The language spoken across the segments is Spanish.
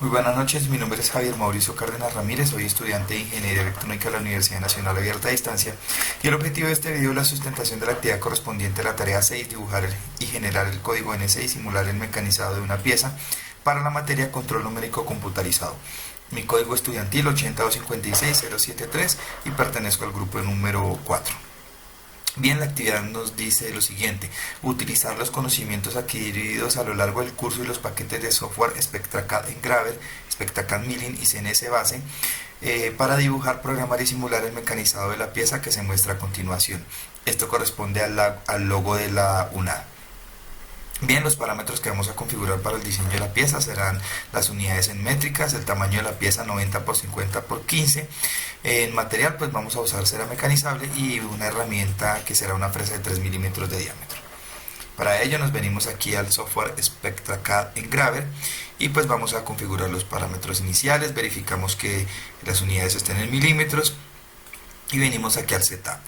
Muy buenas noches, mi nombre es Javier Mauricio Cárdenas Ramírez, soy estudiante de Ingeniería Electrónica de la Universidad Nacional Abierta a Distancia y el objetivo de este video es la sustentación de la actividad correspondiente a la tarea 6, dibujar y generar el código NC y simular el mecanizado de una pieza para la materia control numérico computarizado. Mi código estudiantil 8256073 y pertenezco al grupo número 4. Bien, la actividad nos dice lo siguiente: utilizar los conocimientos adquiridos a lo largo del curso y los paquetes de software SpectraCAD Engraver, SpectraCAD Milling y CNC Base para dibujar, programar y simular el mecanizado de la pieza que se muestra a continuación. Esto corresponde al logo de la UNAD. Bien, los parámetros que vamos a configurar para el diseño de la pieza serán las unidades en métricas, el tamaño de la pieza 90 por 50 por 15. En material pues vamos a usar cera mecanizable y una herramienta que será una fresa de 3 milímetros de diámetro. Para ello nos venimos aquí al software SpectraCAD Engraver y pues vamos a configurar los parámetros iniciales, verificamos que las unidades estén en milímetros y venimos aquí al setup.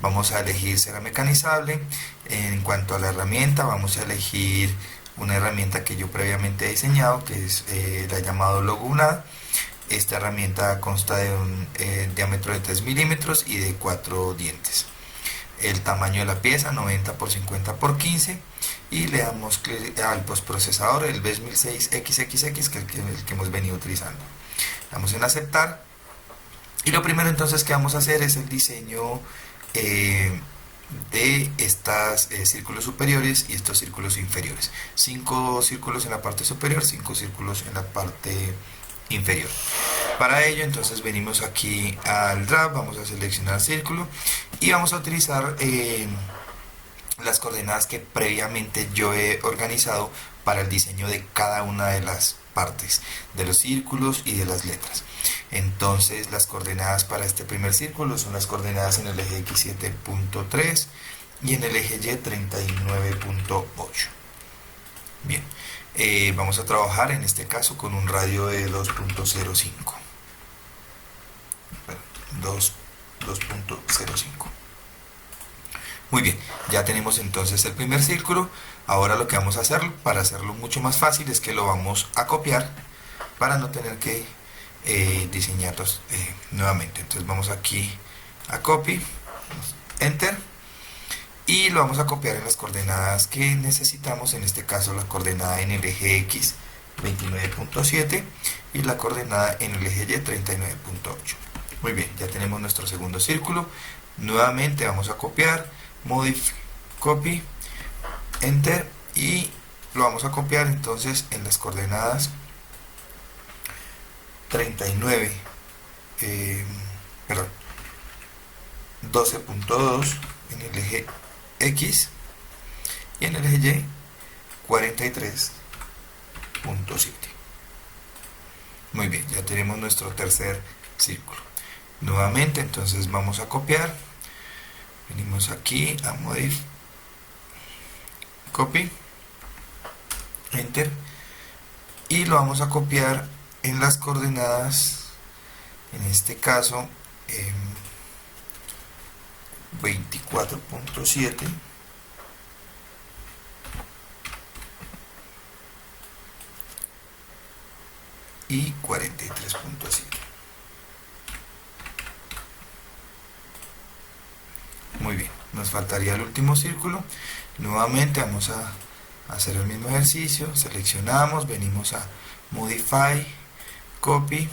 Vamos a elegir cera mecanizable. En cuanto a la herramienta, vamos a elegir una herramienta que yo previamente he diseñado, que es la llamada logo UNAD. Esta herramienta consta de un diámetro de 3 milímetros y de 4 dientes. El tamaño de la pieza 90 por 50 por 15 y le damos clic al postprocesador, el BES 1006XXX, que es el que hemos venido utilizando. Damos en aceptar y lo primero entonces que vamos a hacer es el diseño de estos círculos superiores y estos círculos inferiores. 5 círculos en la parte superior, 5 círculos en la parte inferior. Para ello entonces venimos aquí al draft, vamos a seleccionar círculo y vamos a utilizar las coordenadas que previamente yo he organizado para el diseño de cada una de las partes de los círculos y de las letras. Entonces las coordenadas para este primer círculo son las coordenadas en el eje X 7.3 y en el eje Y 39.8. Bien, vamos a trabajar en este caso con un radio de 2.05. Bueno, 2.05. Muy bien, ya tenemos entonces el primer círculo. Ahora lo que vamos a hacer para hacerlo mucho más fácil es que lo vamos a copiar para no tener que diseñarlos nuevamente. Entonces vamos aquí a copy, enter y lo vamos a copiar en las coordenadas que necesitamos, en este caso la coordenada en el eje X 29.7 y la coordenada en el eje Y 39.8. Muy bien, ya tenemos nuestro segundo círculo. Nuevamente vamos a copiar, modify, copy, enter y lo vamos a copiar entonces en las coordenadas 12.2 en el eje X y en el eje Y 43.7. Muy bien, ya tenemos nuestro tercer círculo. Nuevamente entonces vamos a copiar, venimos aquí a modify, copy, enter y lo vamos a copiar en las coordenadas, en este caso 24.7 y 43.7. Muy bien, nos faltaría el último círculo. Nuevamente vamos a hacer el mismo ejercicio, seleccionamos, venimos a modify, copy,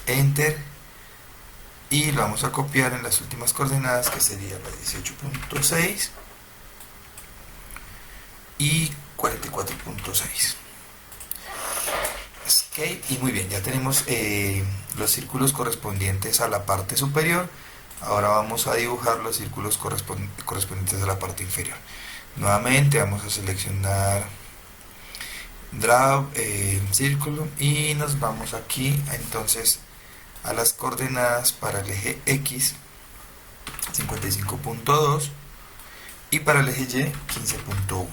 enter y lo vamos a copiar en las últimas coordenadas, que sería la 18.6 y 44.6. Escape. Y muy bien, ya tenemos los círculos correspondientes a la parte superior. Ahora vamos a dibujar los círculos correspondientes a la parte inferior. Nuevamente vamos a seleccionar draw, círculo y nos vamos aquí entonces a las coordenadas para el eje X 55.2 y para el eje Y 15.1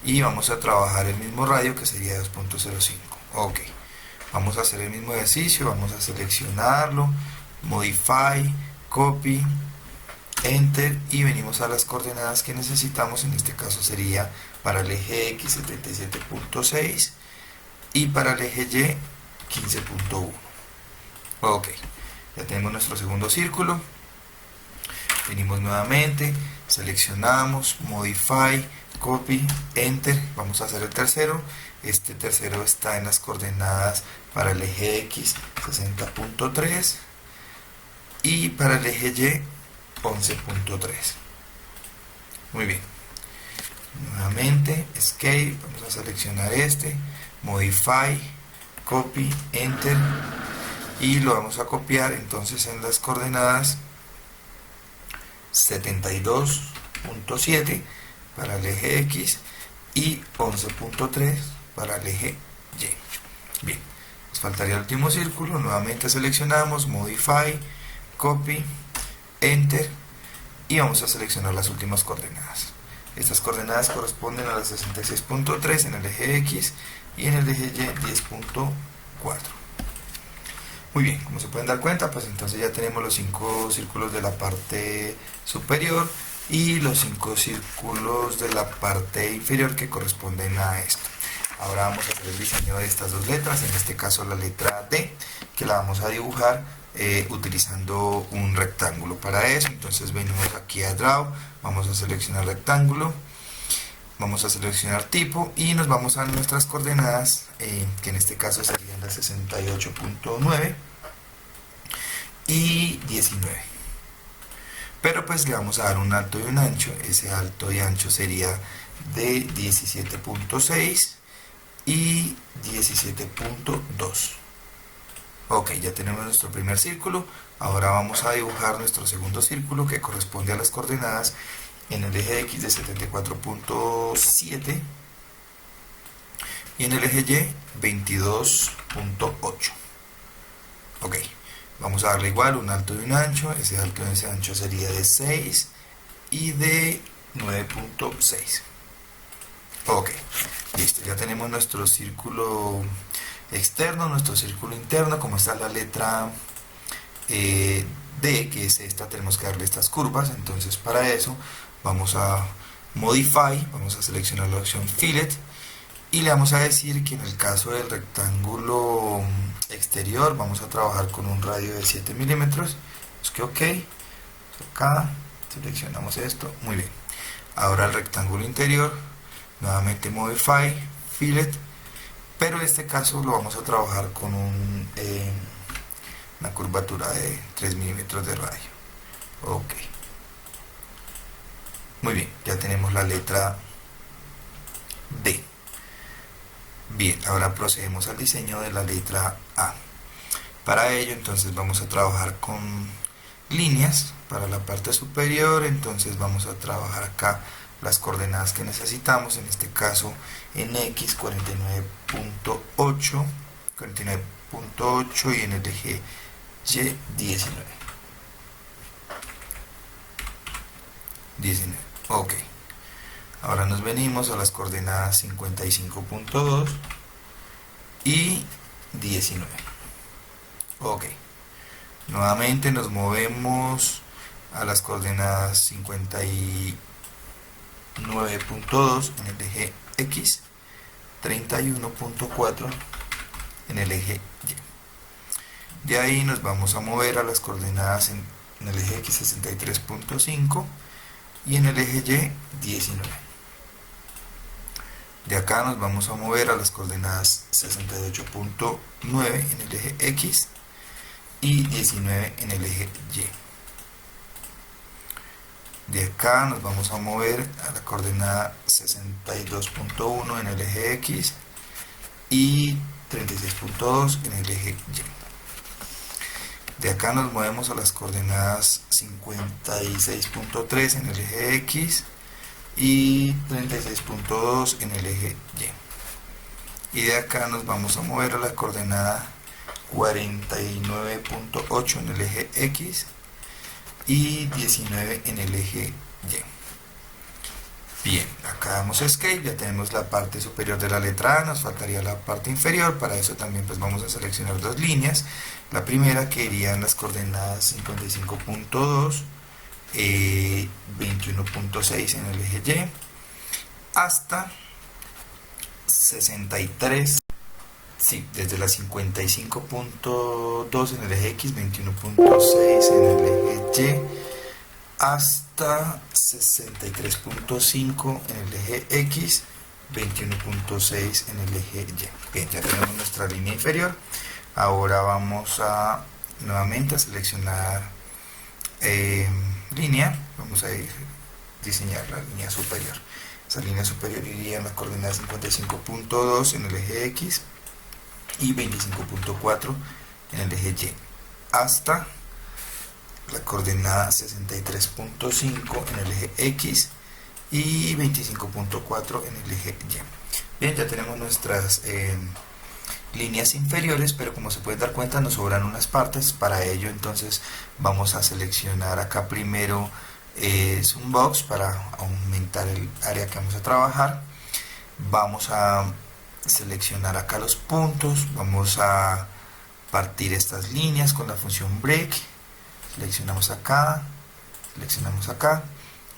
y vamos a trabajar el mismo radio, que sería 2.05. ok, vamos a hacer el mismo ejercicio, vamos a seleccionarlo, modify, copy, enter y venimos a las coordenadas que necesitamos. En este caso sería para el eje X 77.6 y para el eje Y 15.1. Ok, ya tenemos nuestro segundo círculo. Venimos nuevamente, seleccionamos, Modify, Copy, Enter. Vamos a hacer el tercero. Este tercero está en las coordenadas para el eje X 60.3 y para el eje Y 11.3. Muy bien. Nuevamente, Escape, vamos a seleccionar este, Modify, Copy, Enter y lo vamos a copiar entonces en las coordenadas 72.7 para el eje X y 11.3 para el eje Y. Bien, nos faltaría el último círculo. Nuevamente seleccionamos, Modify, Copy, Enter y vamos a seleccionar las últimas coordenadas. Estas coordenadas corresponden a las 66.3 en el eje X y en el eje Y 10.4. Muy bien, como se pueden dar cuenta, pues entonces ya tenemos los 5 círculos de la parte superior y los 5 círculos de la parte inferior que corresponden a esto. Ahora vamos a hacer el diseño de estas dos letras, en este caso la letra D, que la vamos a dibujar utilizando un rectángulo. Para eso, entonces venimos aquí a Draw, vamos a seleccionar rectángulo, vamos a seleccionar tipo y nos vamos a nuestras coordenadas, que en este caso serían las 68.9 y 19. Pero pues le vamos a dar un alto y un ancho. Ese alto y ancho sería de 17.6 y 17.2. Ok, ya tenemos nuestro primer círculo. Ahora vamos a dibujar nuestro segundo círculo, que corresponde a las coordenadas en el eje X de 74.7 y en el eje Y 22.8. Ok, vamos a darle igual un alto y un ancho. Ese alto y ese ancho sería de 6 y de 9.6. Ok, listo, ya tenemos nuestro círculo externo, nuestro círculo interno. Como está la letra D, que es esta, tenemos que darle estas curvas. Entonces para eso vamos a Modify, vamos a seleccionar la opción Fillet y le vamos a decir que en el caso del rectángulo exterior vamos a trabajar con un radio de 7 milímetros. Es que ok, acá seleccionamos esto, muy bien. Ahora el rectángulo interior, nuevamente Modify, Fillet, pero en este caso lo vamos a trabajar con una curvatura de 3 milímetros de radio. Ok, muy bien, ya tenemos la letra D. Bien, ahora procedemos al diseño de la letra A. Para ello entonces vamos a trabajar con líneas para la parte superior. Entonces vamos a trabajar acá las coordenadas que necesitamos, en este caso en X 49.8 y en el eje Y 19. Ok, ahora nos venimos a las coordenadas 55.2 y 19. Ok, nuevamente nos movemos a las coordenadas 59.2 en el eje X, 31.4 en el eje Y. De ahí nos vamos a mover a las coordenadas en el eje X 63.5 y en el eje Y 19. De acá nos vamos a mover a las coordenadas 68.9 en el eje X y 19 en el eje Y. De acá nos vamos a mover a la coordenada 62.1 en el eje X y 36.2 en el eje Y. De acá nos movemos a las coordenadas 56.3 en el eje X y 36.2 en el eje Y. Y de acá nos vamos a mover a la coordenada 49.8 en el eje X y 19 en el eje Y. Bien, acá damos Escape, ya tenemos la parte superior de la letra A, nos faltaría la parte inferior. Para eso también pues vamos a seleccionar dos líneas. La primera que iría en las coordenadas 55.2, 21.6 en el eje Y, hasta 63 Sí, desde la 55.2 en el eje X, 21.6 en el eje Y, hasta 63.5 en el eje X, 21.6 en el eje Y. Bien, ya tenemos nuestra línea inferior. Ahora vamos a nuevamente a seleccionar línea. Vamos a diseñar la línea superior. Esa línea superior iría en la coordenada 55.2 en el eje X y 25.4 en el eje Y, hasta la coordenada 63.5 en el eje X y 25.4 en el eje Y. Bien, ya tenemos nuestras líneas inferiores, pero como se pueden dar cuenta nos sobran unas partes. Para ello entonces vamos a seleccionar acá primero un box para aumentar el área que vamos a trabajar. Vamos a seleccionar acá los puntos, vamos a partir estas líneas con la función break. Seleccionamos acá,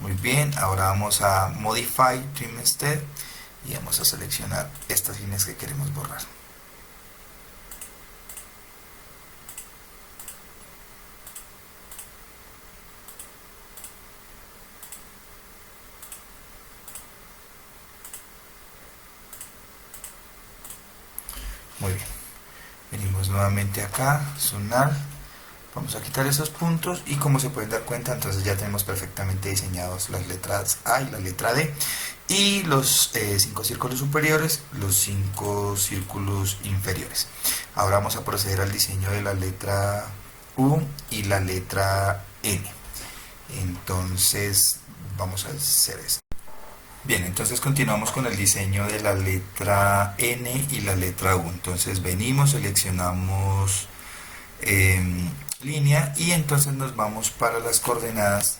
muy bien. Ahora vamos a modify trim instead y vamos a seleccionar estas líneas que queremos borrar. Muy bien, venimos nuevamente acá, zonar, vamos a quitar esos puntos y como se pueden dar cuenta entonces ya tenemos perfectamente diseñados las letras A y la letra D y los 5 círculos superiores, los 5 círculos inferiores. Ahora vamos a proceder al diseño de la letra U y la letra N. Entonces vamos a hacer esto. Bien, entonces continuamos con el diseño de la letra N y la letra U. Entonces venimos, seleccionamos línea y entonces nos vamos para las coordenadas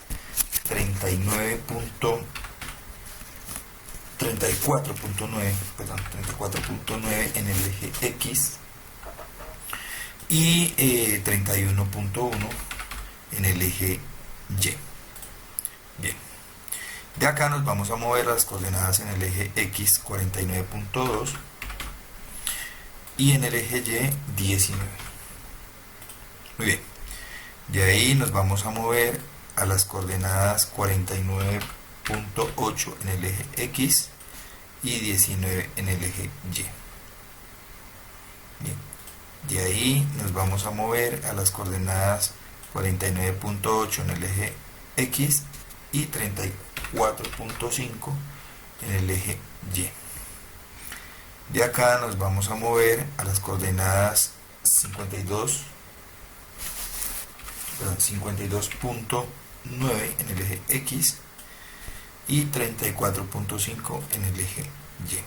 34.9 en el eje X y 31.1 en el eje Y. Bien. De acá nos vamos a mover las coordenadas en el eje X 49.2 y en el eje Y 19. Muy bien. De ahí nos vamos a mover a las coordenadas 49.8 en el eje X y 19 en el eje Y. Bien. De ahí nos vamos a mover a las coordenadas 49.8 en el eje X y 34.5 en el eje Y. De acá nos vamos a mover a las coordenadas 52.9 en el eje X y 34.5 en el eje Y.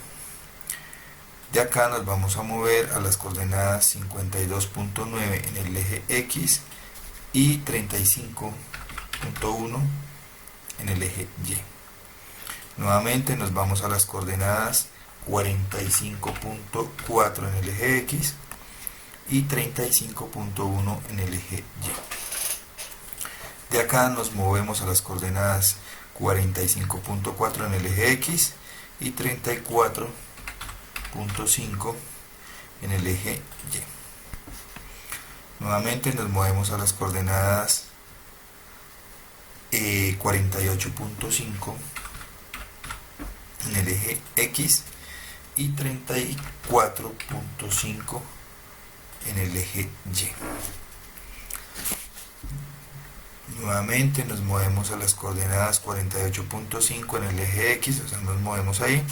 De acá nos vamos a mover a las coordenadas 52.9 en el eje X y 35.1 en el eje Y. Nuevamente nos vamos a las coordenadas 45.4 en el eje X y 35.1 en el eje Y. De acá nos movemos a las coordenadas 45.4 en el eje X y 34.5 en el eje Y. Nuevamente nos movemos a las coordenadas 48.5 en el eje X y 34.5 en el eje Y. Nuevamente nos movemos a las coordenadas 48.5 en el eje X, o sea, nos movemos ahí,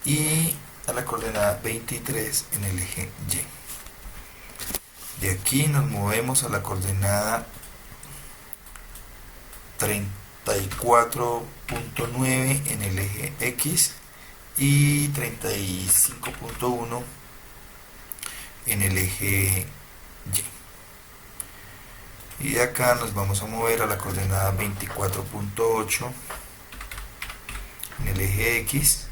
y a la coordenada 23 en el eje Y. De aquí nos movemos a la coordenada 34.9 en el eje X y 35.1 en el eje Y. Y de acá nos vamos a mover a la coordenada 24.8 en el eje X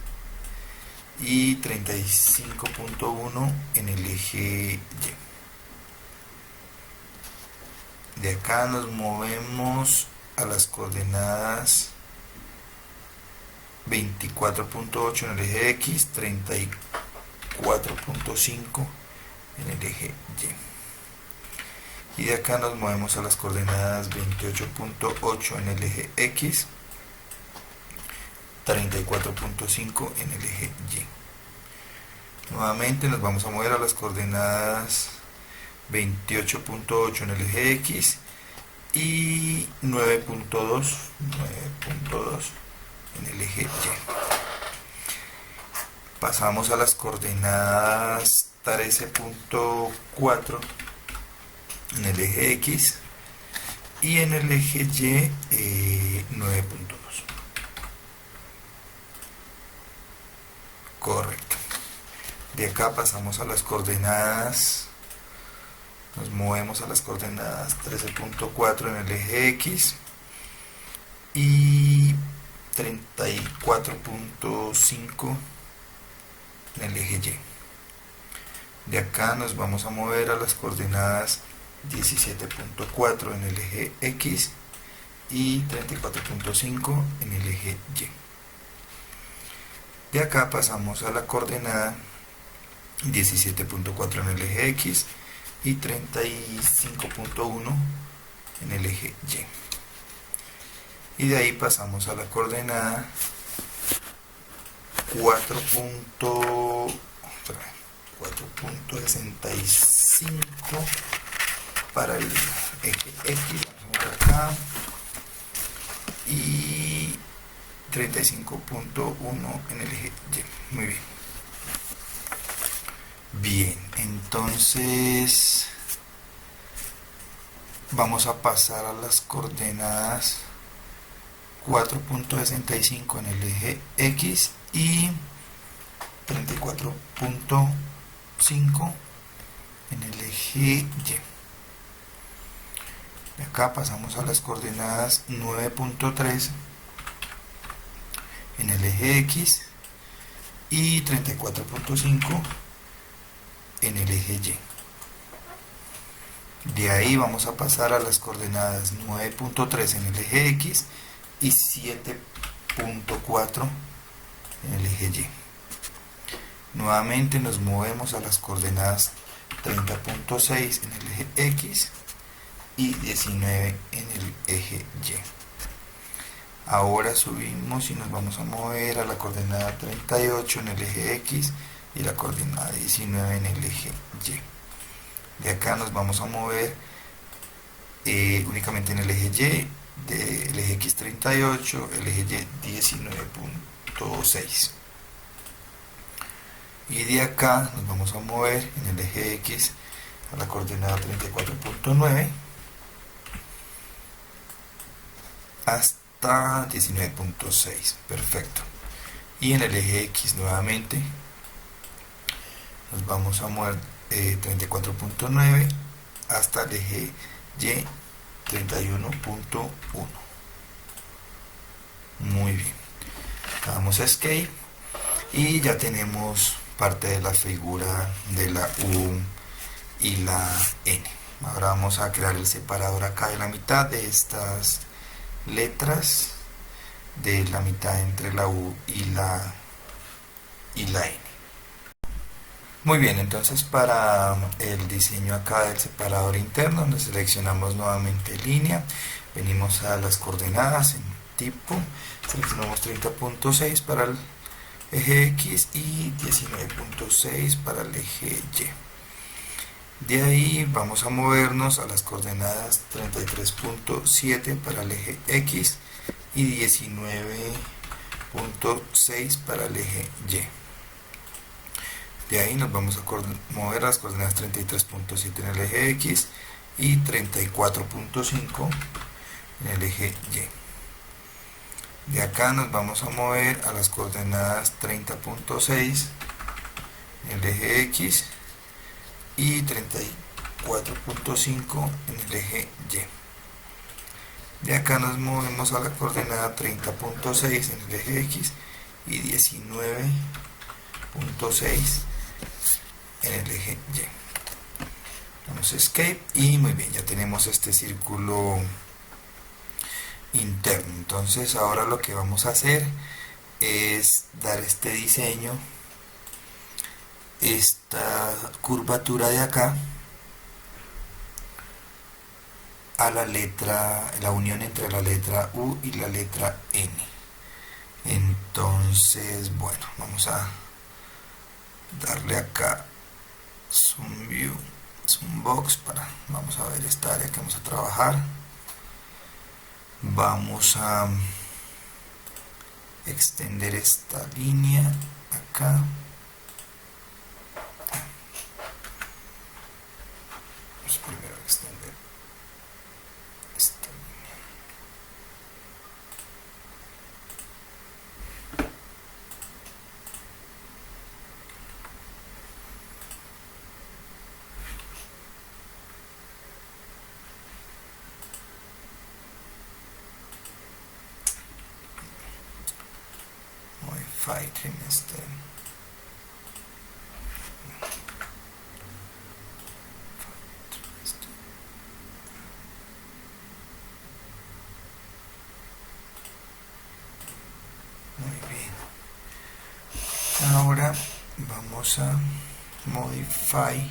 y 35.1 en el eje Y. De acá nos movemos a las coordenadas 24.8 en el eje X, 34.5 en el eje Y. Y de acá nos movemos a las coordenadas 28.8 en el eje X, 34.5 en el eje Y. Nuevamente nos vamos a mover a las coordenadas 28.8 en el eje X y 9.2 en el eje Y. Pasamos a las coordenadas 13.4 en el eje X y en el eje Y 9.2. Correcto. De acá pasamos a las coordenadas, nos movemos a las coordenadas 13.4 en el eje X y 34.5 en el eje Y. De acá nos vamos a mover a las coordenadas 17.4 en el eje X y 34.5 en el eje Y. De acá pasamos a la coordenada 17.4 en el eje X y 35.1 en el eje Y. Y de ahí pasamos a la coordenada 4.65 para el eje X, vamos a ver acá, y 35.1 en el eje Y. Muy bien. Bien, entonces vamos a pasar a las coordenadas 4.65 en el eje X y 34.5 en el eje Y. De acá pasamos a las coordenadas 9.3 en el eje X y 34.5 en el eje Y. De ahí vamos a pasar a las coordenadas 9.3 en el eje X y 7.4 en el eje Y. Nuevamente nos movemos a las coordenadas 30.6 en el eje X y 19 en el eje Y. Ahora subimos y nos vamos a mover a la coordenada 38 en el eje X y la coordenada 19 en el eje Y. De acá nos vamos a mover únicamente en el eje Y, del eje X 38, el eje Y 19.6. Y de acá nos vamos a mover en el eje X a la coordenada 34.9 hasta 19.6. Perfecto. Y en el eje X nuevamente nos vamos a mover 34.9 hasta el eje Y 31.1. Muy bien. Damos escape y ya tenemos parte de la figura de la U y la N. Ahora vamos a crear el separador acá de la mitad de estas letras, de la mitad entre la U y la N. Muy bien, entonces para el diseño acá del separador interno, donde seleccionamos nuevamente línea, venimos a las coordenadas en tipo, seleccionamos 30.6 para el eje X y 19.6 para el eje Y. De ahí vamos a movernos a las coordenadas 33.7 para el eje X y 19.6 para el eje Y. De ahí nos vamos a mover a las coordenadas 33.7 en el eje X y 34.5 en el eje Y. De acá nos vamos a mover a las coordenadas 30.6 en el eje X y 34.5 en el eje Y. De acá nos movemos a la coordenada 30.6 en el eje X y 19.6 en el eje Y. Damos escape y muy bien, ya tenemos este círculo interno. Entonces ahora lo que vamos a hacer es dar este diseño esta curvatura de acá a la unión entre la letra U y la letra N. Entonces, bueno, vamos a darle acá zoom view, zoom box vamos a ver esta área que vamos a trabajar. Vamos a extender esta línea acá. Vamos primero a extender esta línea. Modify trimester. Ahora vamos a modify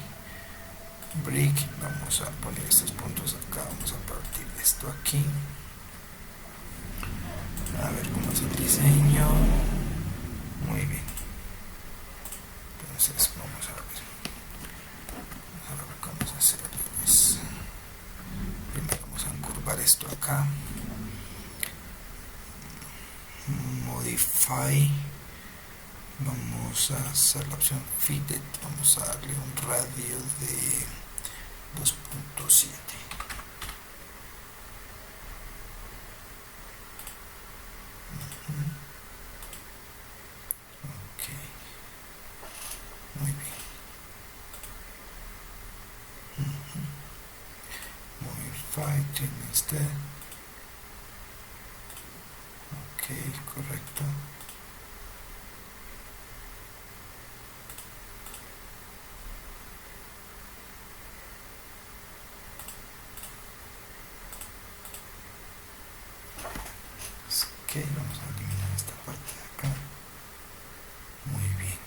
brick, vamos a poner estos puntos acá, vamos a partir esto aquí, a ver cómo es el diseño. Muy bien, entonces vamos a ver qué vamos a hacer. Primero vamos a encurvar esto acá, modify, vamos a hacer la opción fitted, vamos a darle un radio de 2.7. Ok, muy bien. Modify trimester. Ok, correcto. Ok, vamos a eliminar esta parte de acá. Muy bien.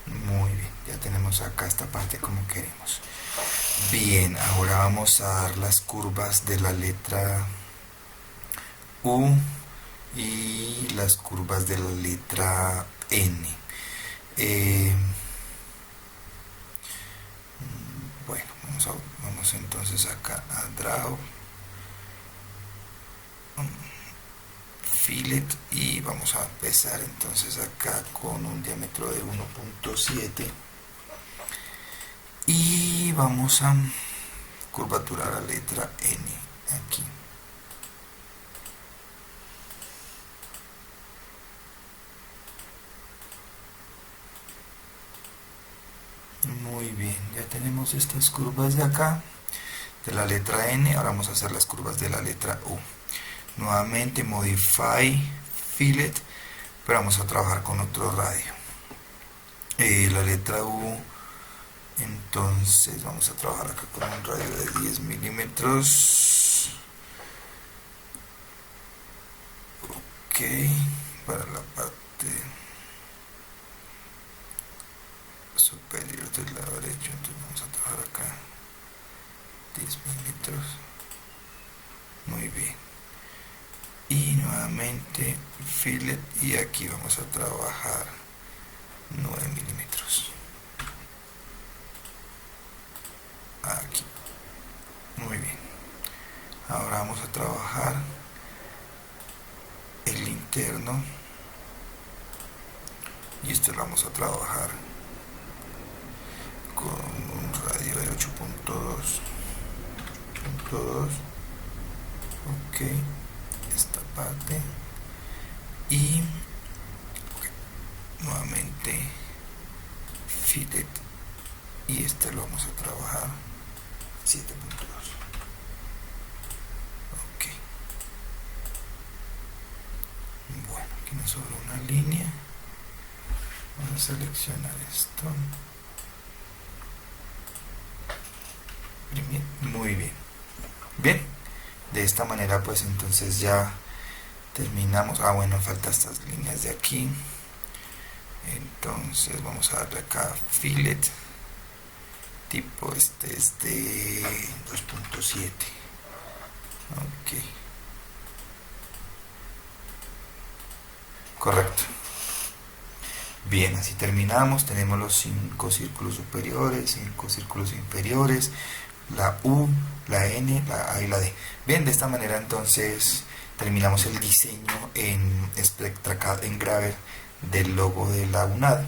Muy bien, ya tenemos acá esta parte como queremos. Bien, ahora vamos a dar las curvas de la letra U y las curvas de la letra N. Bueno, vamos entonces acá a Draw, Fillet, y vamos a empezar entonces acá con un diámetro de 1.7 y vamos a curvaturar la letra N aquí. Muy bien, ya tenemos estas curvas de acá de la letra N. Ahora vamos a hacer las curvas de la letra U. Nuevamente modify fillet, pero vamos a trabajar con otro radio. La letra U, entonces vamos a trabajar acá con un radio de 10 milímetros. Ok, para la parte superior del lado derecho, entonces vamos a trabajar acá 10 milímetros. Muy bien, y nuevamente fillet, y aquí vamos a trabajar 9 milímetros aquí. Muy bien, ahora vamos a trabajar el interno, y esto lo vamos a trabajar con un radio de 8.2. Ok, esta parte, y okay, nuevamente fitted, y este lo vamos a trabajar 7.2. Ok, bueno, aquí nos sobra una línea, vamos a seleccionar esto, imprimir. Muy bien. Bien, de esta manera pues entonces ya terminamos. Bueno, faltan estas líneas de aquí. Entonces vamos a darle acá fillet, tipo este es de 2.7. ok, correcto. Bien, así terminamos. Tenemos los 5 círculos superiores, 5 círculos inferiores, la U, la N, la A y la D. Bien, de esta manera entonces terminamos el diseño en SpectraCAD Engraver del logo de la UNAD.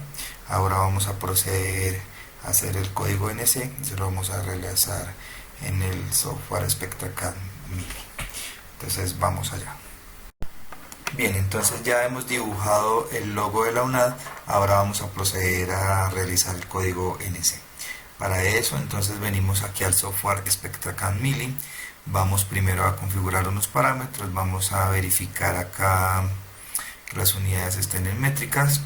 Ahora vamos a proceder a hacer el código NC, se lo vamos a realizar en el software SpectraCAD Mili. Entonces vamos allá. Bien, entonces ya hemos dibujado el logo de la UNAD, ahora vamos a proceder a realizar el código NC. Para eso entonces venimos aquí al software SpectraCAD Mili, vamos primero a configurar unos parámetros, vamos a verificar acá que las unidades estén en métricas,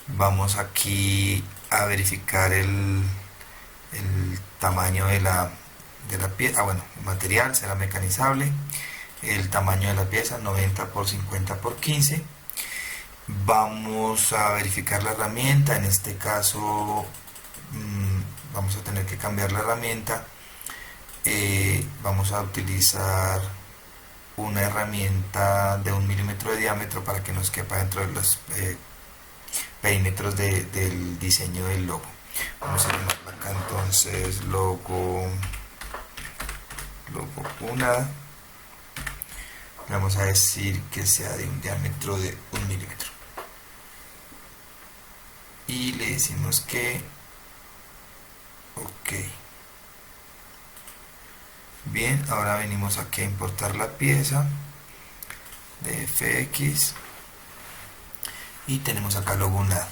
vamos aquí a verificar el tamaño de la pieza, el material será mecanizable, el tamaño de la pieza 90 por 50 por 15. Vamos a verificar la herramienta, en este caso vamos a tener que cambiar la herramienta. Vamos a utilizar una herramienta de 1 milímetro de diámetro para que nos quepa dentro de los perímetros del diseño del logo. Vamos a llamarla acá entonces logo UNAD. Vamos a decir que sea de un diámetro de 1 milímetro y le decimos que ok. Bien, ahora venimos aquí a importar la pieza de FX y tenemos acá logo UNAD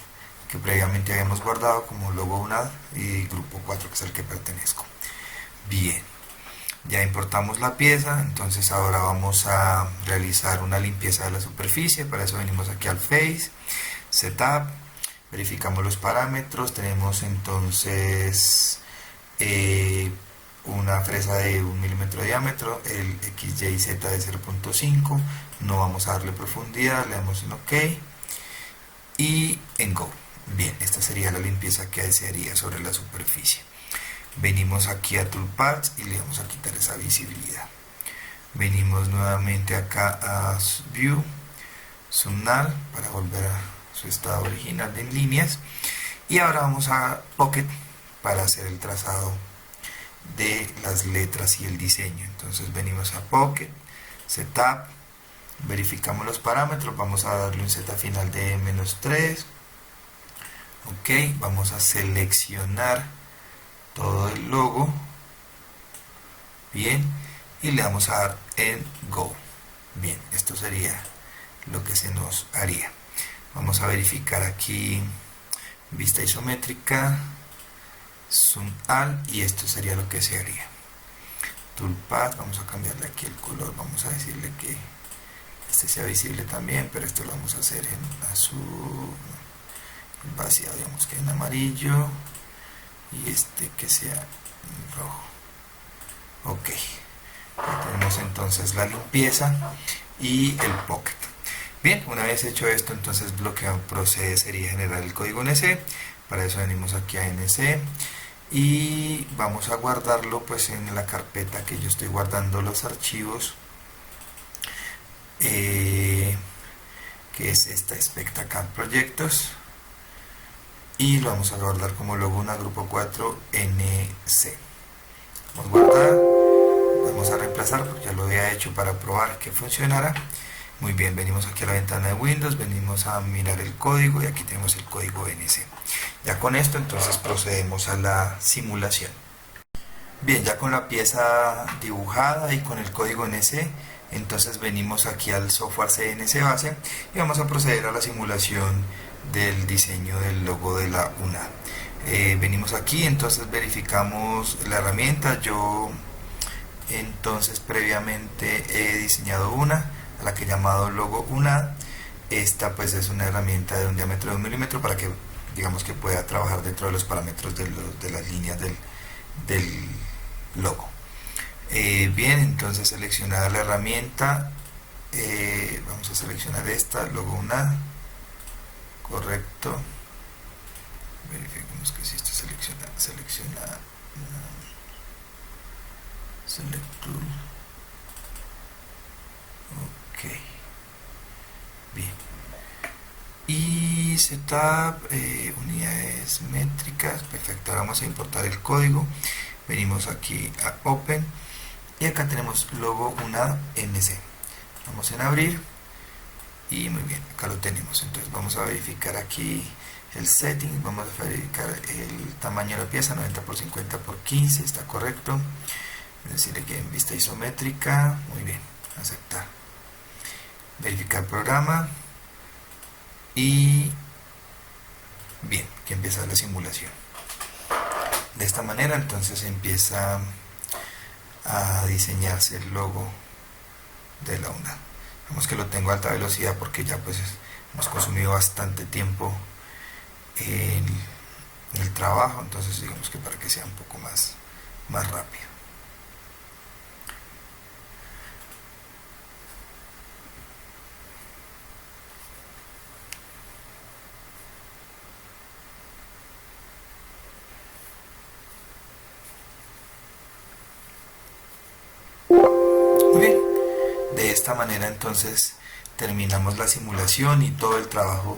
que previamente habíamos guardado como logo UNAD y grupo 4, que es el que pertenezco. Bien, ya importamos la pieza, entonces ahora vamos a realizar una limpieza de la superficie. Para eso venimos aquí al Face, Setup, verificamos los parámetros, tenemos entonces una fresa de 1 milímetro de diámetro, el XYZ de 0.5, no vamos a darle profundidad, le damos en OK y en Go. Bien, esta sería la limpieza que se haría sobre la superficie. Venimos aquí a Toolpaths y le vamos a quitar esa visibilidad. Venimos nuevamente acá a View, Zoom Null para volver a su estado original en líneas. Y ahora vamos a Pocket para hacer el trazado de las letras y el diseño. Entonces venimos a Pocket, Setup, verificamos los parámetros, vamos a darle un Z final de -3. Ok, vamos a seleccionar todo el logo, bien, y le vamos a dar en Go. Bien, esto sería lo que se nos haría. Vamos a verificar aquí vista isométrica, Zoom All, y esto sería lo que se haría. Toolpath, vamos a cambiarle aquí el color, vamos a decirle que este sea visible también, pero esto lo vamos a hacer en azul, vaciado, digamos que en amarillo, y este que sea en rojo. Ok, ya tenemos entonces la limpieza y el Pocket. Bien, una vez hecho esto, entonces lo que procede sería generar el código NC. Para eso venimos aquí a NC y vamos a guardarlo pues en la carpeta que yo estoy guardando los archivos, que es esta SpectraCAD Proyectos, y lo vamos a guardar como logo UNAD grupo 4 NC. Vamos a guardar, vamos a reemplazar porque ya lo había hecho para probar que funcionara. Muy bien, venimos aquí a la ventana de Windows, venimos a mirar el código y aquí tenemos el código NC. Ya con esto entonces procedemos a la simulación. Bien, ya con la pieza dibujada y con el código NC, entonces venimos aquí al software CNC Base y vamos a proceder a la simulación del diseño del logo de la UNAD. Venimos aquí, entonces verificamos la herramienta. Yo entonces previamente he diseñado una a la que he llamado logo UNAD. Esta pues es una herramienta de un diámetro de 1 milímetro para que digamos que pueda trabajar dentro de los parámetros de las líneas del logo. Bien, entonces seleccionada la herramienta, vamos a seleccionar esta, luego una, correcto, verifiquemos que sí está seleccionada, select tool, ok, bien, y setup, unidades métricas, perfecto, ahora vamos a importar el código, venimos aquí a open, y acá tenemos logo una NC, vamos en abrir, y muy bien, acá lo tenemos. Entonces vamos a verificar aquí el setting, vamos a verificar el tamaño de la pieza, 90 por 50 por 15, está correcto, es decir, que en vista isométrica, muy bien, aceptar, verificar programa, y bien, que empieza la simulación. De esta manera entonces empieza a diseñarse el logo de la UNAM. Vemos que lo tengo a alta velocidad porque ya pues hemos consumido bastante tiempo en el trabajo, entonces digamos que para que sea un poco más rápido. Muy bien, de esta manera entonces terminamos la simulación y todo el trabajo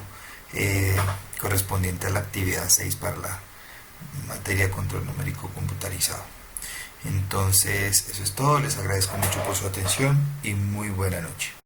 correspondiente a la actividad 6 para la materia de control numérico computarizado. Entonces eso es todo, les agradezco mucho por su atención y muy buena noche.